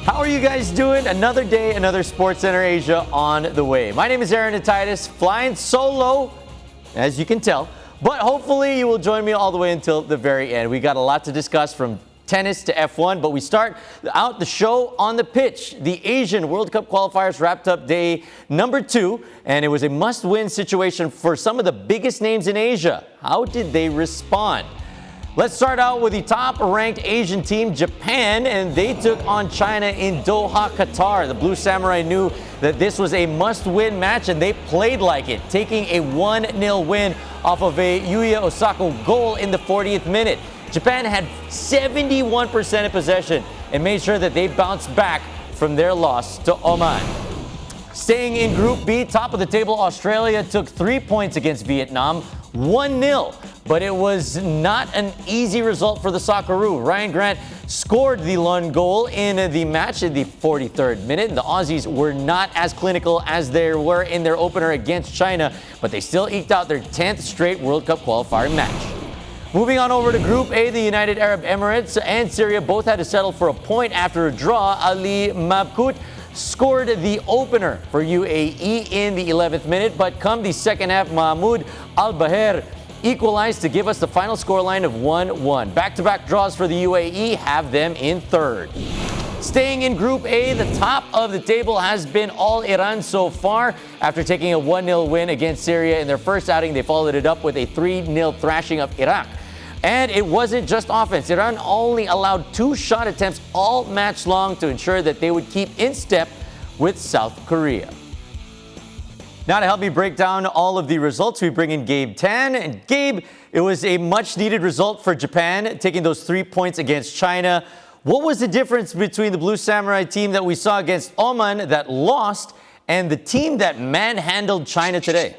How are you guys doing? Another day, another SportsCenter Asia on the way. My name is Aaron Titus, flying solo, as you can tell. But hopefully you will join me all the way until the very end. We got a lot to discuss from tennis to F1, but we start out the show on the pitch. The Asian World Cup qualifiers wrapped up day number 2, and it was a must-win situation for some of the biggest names in Asia. How did they respond? Let's start out with the top-ranked Asian team, Japan, and they took on China in Doha, Qatar. The Blue Samurai knew that this was a must-win match, and they played like it, taking a 1-0 win off of a Yuya Osako goal in the 40th minute. Japan had 71% of possession and made sure that they bounced back from their loss to Oman. Staying in Group B, top of the table, Australia took 3 points against Vietnam, 1-0. But it was not an easy result for the Socceroos. Ryan Grant scored the lone goal in the match in the 43rd minute. The Aussies were not as clinical as they were in their opener against China, but they still eked out their 10th straight World Cup qualifying match. Moving on over to Group A, the United Arab Emirates and Syria both had to settle for a point after a draw. Ali Mabkout scored the opener for UAE in the 11th minute, but come the second half, Mahmoud Al-Baher equalized to give us the final scoreline of 1-1. Back-to-back draws for the UAE have them in third. Staying in Group A, the top of the table has been all Iran so far. After taking a 1-0 win against Syria in their first outing, they followed it up with a 3-0 thrashing of Iraq. And it wasn't just offense. Iran only allowed 2 shot attempts all match long to ensure that they would keep in step with South Korea. Now to help me break down all of the results, we bring in Gabe Tan. And Gabe, it was a much-needed result for Japan, taking those 3 points against China. What was the difference between the Blue Samurai team that we saw against Oman that lost and the team that manhandled China today?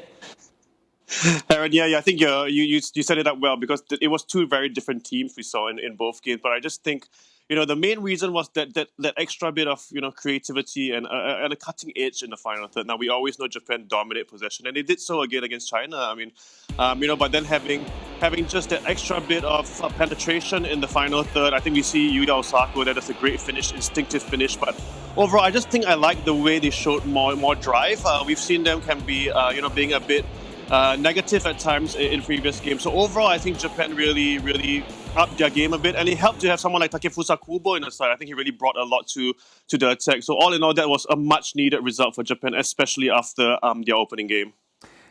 Aaron, yeah, I think you set it up well because it was 2 very different teams we saw in both games. But I just think, the main reason was that extra bit of, creativity and a cutting edge in the final third. Now, we always know Japan dominate possession, and they did so again against China. I mean, but then having just that extra bit of penetration in the final third, I think we see Yuya Osako, that is a great finish, instinctive finish. But overall, I just think I like the way they showed more drive. We've seen them can be, being a bit negative at times in previous games. So overall, I think Japan really upped their game a bit, and it helped to have someone like Takefusa Kubo in the side. I think he really brought a lot to the attack. So all in all, that was a much-needed result for Japan, especially after their opening game.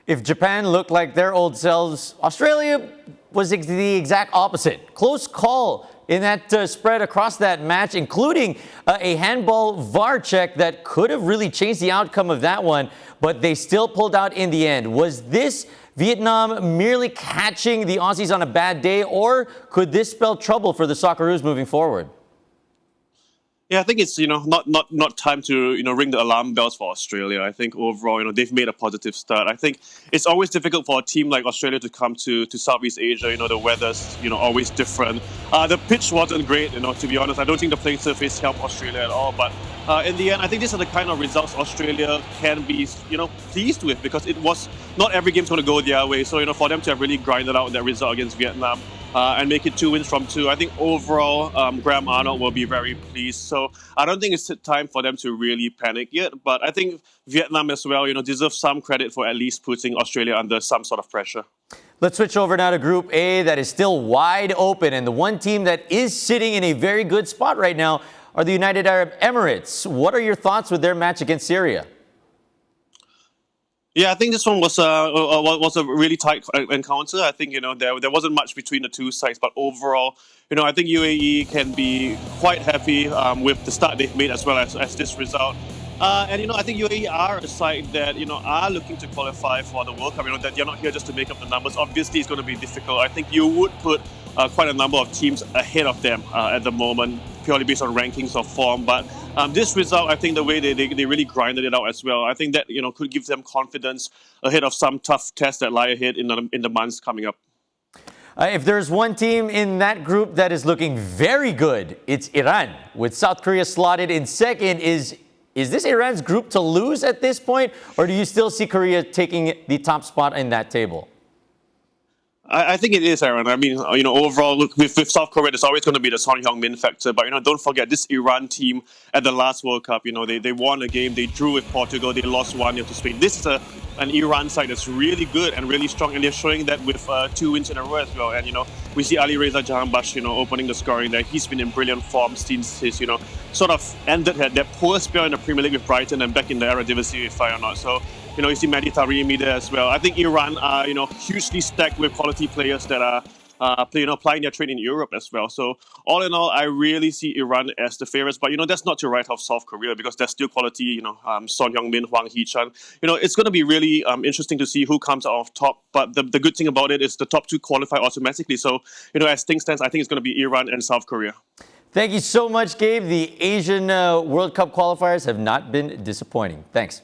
If Japan looked like their old selves, Australia was the exact opposite. Close call in that spread across that match, including a handball VAR check that could have really changed the outcome of that one, but they still pulled out in the end. Was this Vietnam merely catching the Aussies on a bad day, or could this spell trouble for the Socceroos moving forward? Yeah, I think it's not time to ring the alarm bells for Australia. I think overall they've made a positive start. I think it's always difficult for a team like Australia to come to Southeast Asia. The weather's always different. The pitch wasn't great. To be honest, I don't think the playing surface helped Australia at all. But in the end, I think these are the kind of results Australia can be pleased with, because it was not every game's going to go their way. So for them to have really grinded out that result against Vietnam and make it 2 wins from 2, I think overall Graham Arnold will be very pleased. So I don't think it's time for them to really panic yet. But I think Vietnam as well, deserves some credit for at least putting Australia under some sort of pressure. Let's switch over now to Group A that is still wide open. And the one team that is sitting in a very good spot right now are the United Arab Emirates. What are your thoughts with their match against Syria? Yeah, I think this one was a really tight encounter. I think there wasn't much between the two sides, but overall, I think UAE can be quite happy with the start they've made as well as this result. And I think UAE are a side that are looking to qualify for the World Cup. That they're not here just to make up the numbers. Obviously, it's going to be difficult. I think you would put quite a number of teams ahead of them at the moment, purely based on rankings or form. But this result, I think the way they really grinded it out as well, I think that could give them confidence ahead of some tough tests that lie ahead in the months coming up. If there's one team in that group that is looking very good, it's Iran, with South Korea slotted in second. Is this Iran's group to lose at this point, or do you still see Korea taking the top spot in that table? I think it is, Aaron. I mean, overall, look, with South Korea, there's always going to be the Son Heung-min factor. But, don't forget this Iran team at the last World Cup. They won a game. They drew with Portugal. They lost 1-0 to Spain. This is an Iran side that's really good and really strong. And they're showing that with 2 wins in a row as well. And, we see Ali Reza Jahanbakhsh, opening the scoring there. He's been in brilliant form since his, sort of ended that poor spell in the Premier League with Brighton and back in the Eredivisie, if I'm not. So, you see Mehdi Taremi there as well. I think Iran are, hugely stacked with quality players that are, plying their trade in Europe as well. So all in all, I really see Iran as the favorites. But, that's not to write off South Korea because there's still quality, Son Heung-min, Hwang Hee-chan. It's going to be really interesting to see who comes out of top. But the good thing about it is the top 2 qualify automatically. So, as things stand, I think it's going to be Iran and South Korea. Thank you so much, Gabe. The Asian World Cup qualifiers have not been disappointing. Thanks.